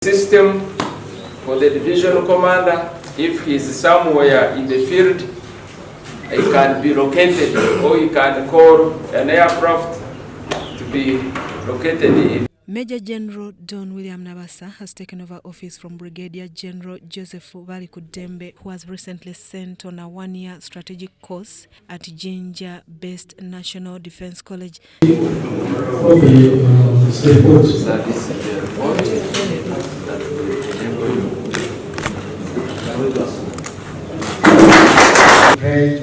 System for the division commander, if he is somewhere in the field, he can be located, or he can call an aircraft to be located in. Major Gen Don Williams Nabasa has taken over office from Brigadier General Nabasa Balikuddembe, who was recently sent on a one-year strategic course at Jinja-based National Defense College.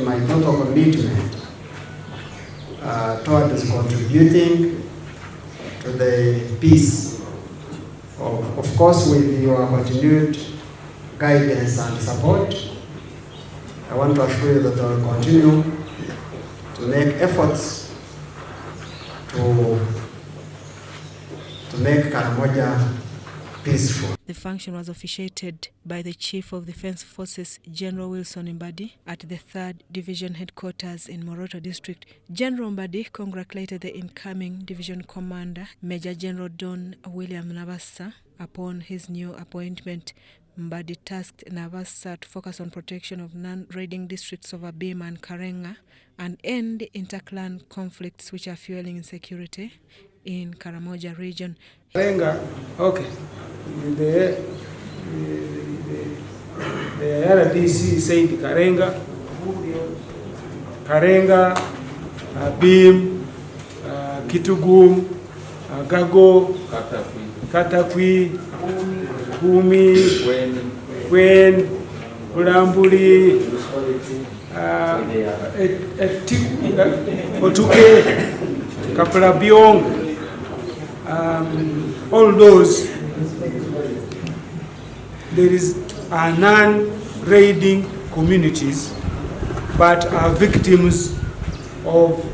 My total commitment towards contributing to the peace, of course with your continued guidance and support. I want to assure you that I will continue to make efforts to make Karamoja peaceful. The function was officiated by the Chief of Defense Forces, General Wilson Mbadi, at the 3rd Division Headquarters in Moroto District. General Mbadi congratulated the incoming Division Commander, Major General Don Williams Nabasa, upon his new appointment. Mbadi tasked Nabasa to focus on protection of non-raiding districts of Abim and Karenga and end inter-clan conflicts which are fueling insecurity in Karamoja region. Karenga, okay. The RDC said Karenga, Abim, Kitugum, Agago, Katakwi, Kween, Bulambuli, Kapelabyong, all those. There are non-raiding communities but are victims of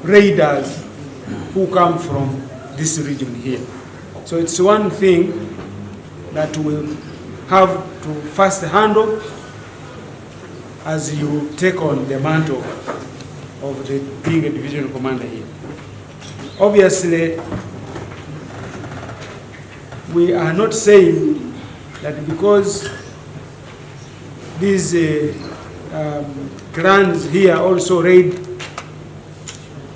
raiders who come from this region here. So it's one thing that we'll have to first handle as you take on the mantle of being a division commander here. Obviously, we are not saying that because these clans here also raid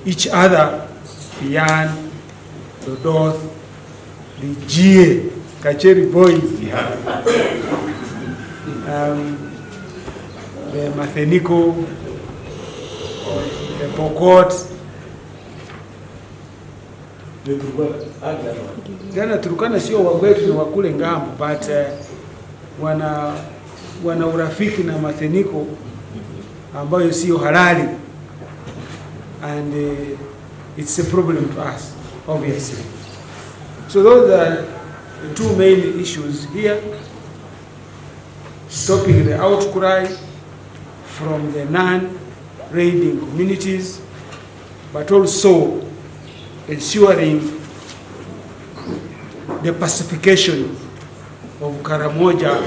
each other, Yan, the Doth, the GA, Kacheri boys, the Matheniko, the Pokot, Gana Turkana sio wagwetu na wakule ngambo, but wana urafiki na Matheniko ambayo sio halali, and it's a problem to us, obviously. So those are the two main issues here: stopping the outcry from the non-raiding communities, but also ensuring the pacification of Karamoja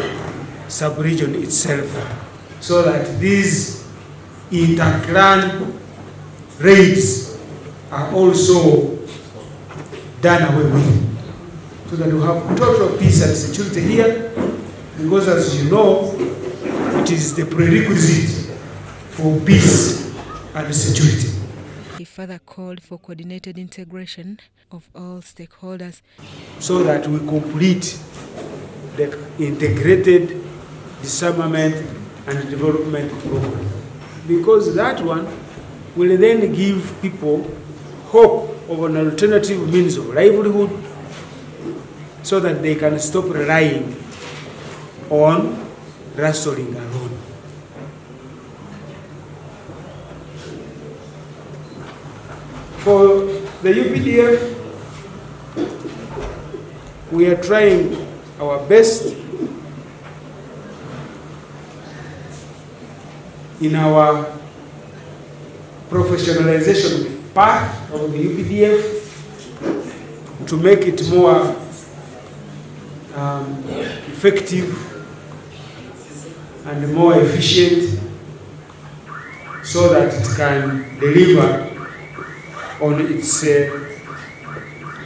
sub-region itself, so that these inter-clan raids are also done away with, so that we have total peace and security here, because as you know, it is the prerequisite for peace and security. He further called for coordinated integration of all stakeholders so that we complete the integrated disarmament and development program, because that one will then give people hope of an alternative means of livelihood, so that they can stop relying on rustling alone. For the UPDF, we are trying our best in our professionalization path of the UPDF to make it more effective and more efficient, so that it can deliver on its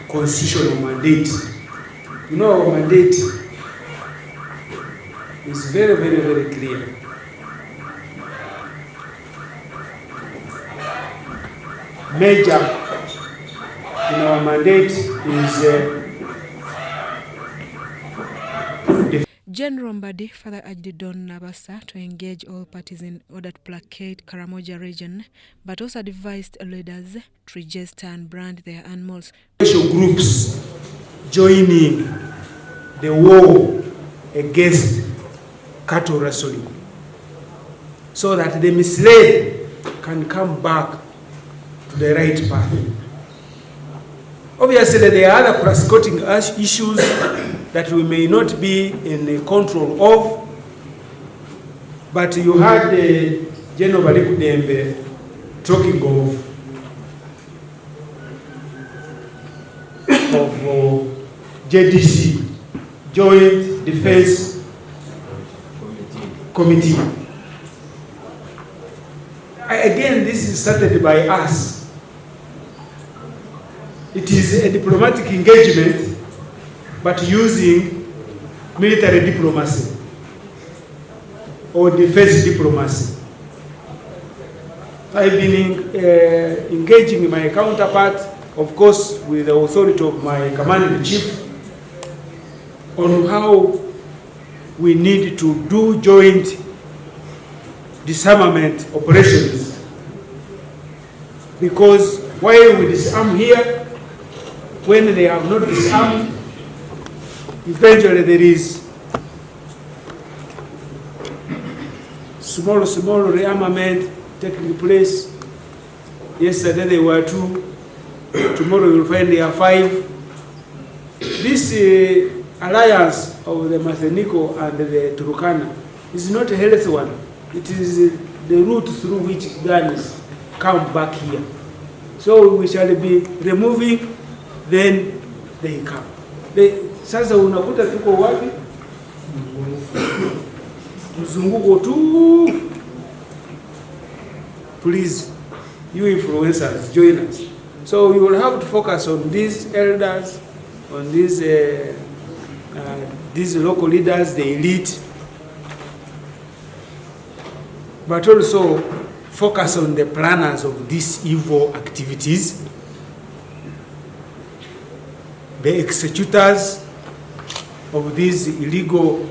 constitutional mandate. You know, our mandate is very, very, very clear. Major in our mandate is General Mbadi further urged Don Nabasa to engage all parties in order to placate Karamoja region, but also advised leaders to register and brand their animals. Social groups joining the war against cattle rustling, so that the misled can come back to the right path. Obviously, there are other cross-cutting issues that we may not be in control of, but you had Gen Don Balikuddembe talking of JDC, Joint Defense Committee. Again, this is started by us. It is a diplomatic engagement, but using military diplomacy or defense diplomacy. I've been engaging my counterpart, of course, with the authority of my commander-in-chief, on how we need to do joint disarmament operations. Because while we disarm here, when they have not disarmed, eventually there is small rearmament taking place. Yesterday there were 2, tomorrow you'll find there are 5. This alliance of the Matheniko and the Turkana is not a healthy one. It is the route through which guns come back here. So we shall be removing, then they come. Sasa unakuta tuko wapi? Mzunguko tu. Please, you influencers, join us. So we will have to focus on these elders, on these local leaders, the elite, but also focus on the planners of these evil activities, the executors of these illegal,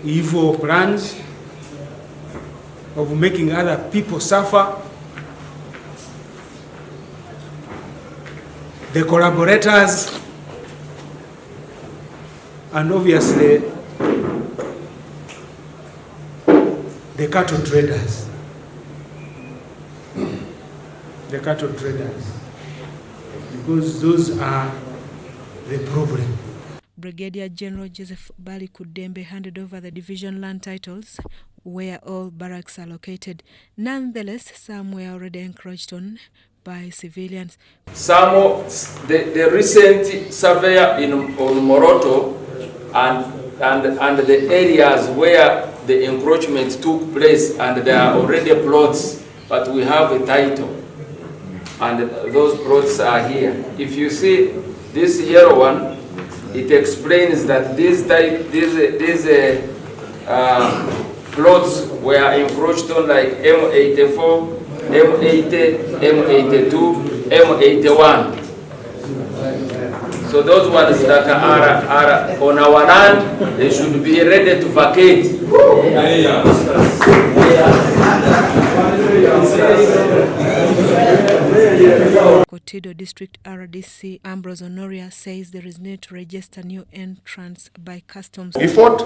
evil plans of making other people suffer, the collaborators, and obviously the cattle traders. The cattle traders, because those are the problem. Brigadier General Balikuddembe handed over the division land titles where all barracks are located. Nonetheless, some were already encroached on by civilians. Some the recent survey on Moroto and the areas where the encroachment took place, and there are already plots, but we have a title, and those plots are here. If you see this yellow one, it explains that these plots were encroached on, like M84, M80, M82, M81. So those ones that are on our land, they should be ready to vacate. Kotido District RDC Ambrose Honoria says there is need to register new entrants by customs. Effort.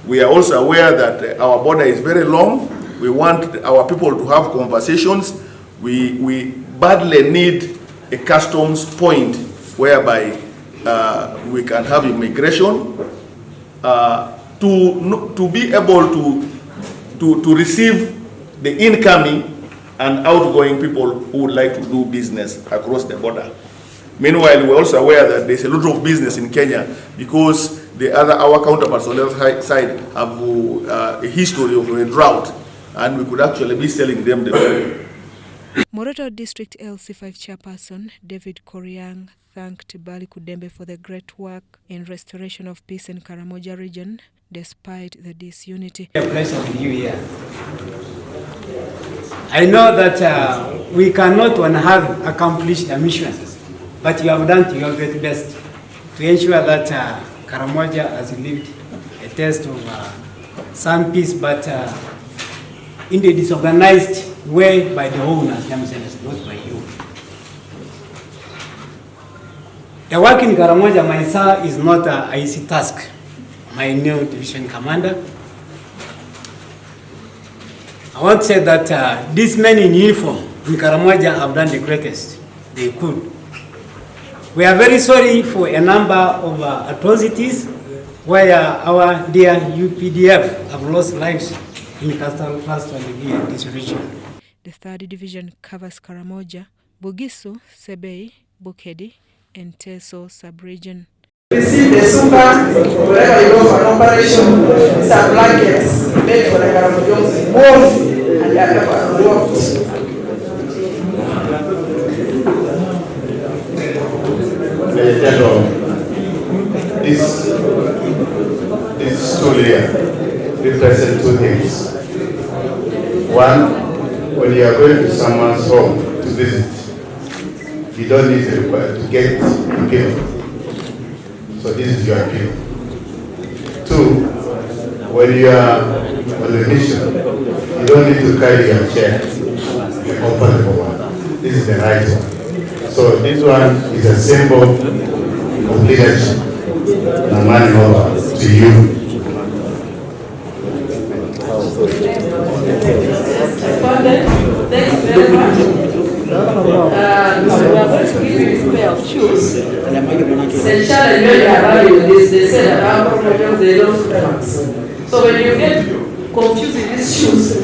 We are also aware that our border is very long. We want our people to have conversations. We badly need a customs point whereby we can have immigration to be able to receive the incoming and outgoing people who would like to do business across the border. Meanwhile, we're also aware that there's a lot of business in Kenya because our counterparts on the other side have a history of a drought, and we could actually be selling them the food. Moroto District LC5 Chairperson David Koryang thanked Balikuddembe for the great work in restoration of peace in Karamoja region despite the disunity. A pleasure with you here. I know that we cannot have accomplished the mission, but you have done your very best to ensure that Karamoja has lived a test of some peace, but in the disorganized way by the owners, not by you. The work in Karamoja, my sir, is not an easy task. My new division commander, I want to say that these men in uniform in Karamoja have done the greatest they could. We are very sorry for a number of atrocities where our dear UPDF have lost lives in Coastal Cluster in this region. The 3rd Division covers Karamoja, Bugisu, Sebei, Bukedi, and Teso sub-region. Receive the super wherever you go for an operation, some blankets made for the Karamoja both and the Agago worked. This story here represents two things. One, when you are going to someone's home to visit, you don't need to get appeal. So this is your appeal. 2, when you are on a mission, you don't need to carry your chair, a comfortable one. This is the right one. So this one is a symbol of leadership. I'm handing over to you. Thank you very much. We are going to give you this pair of shoes. It's a challenge when you are valuing this. They say that our problems, they don't supermax. So when you get confused with these shoes,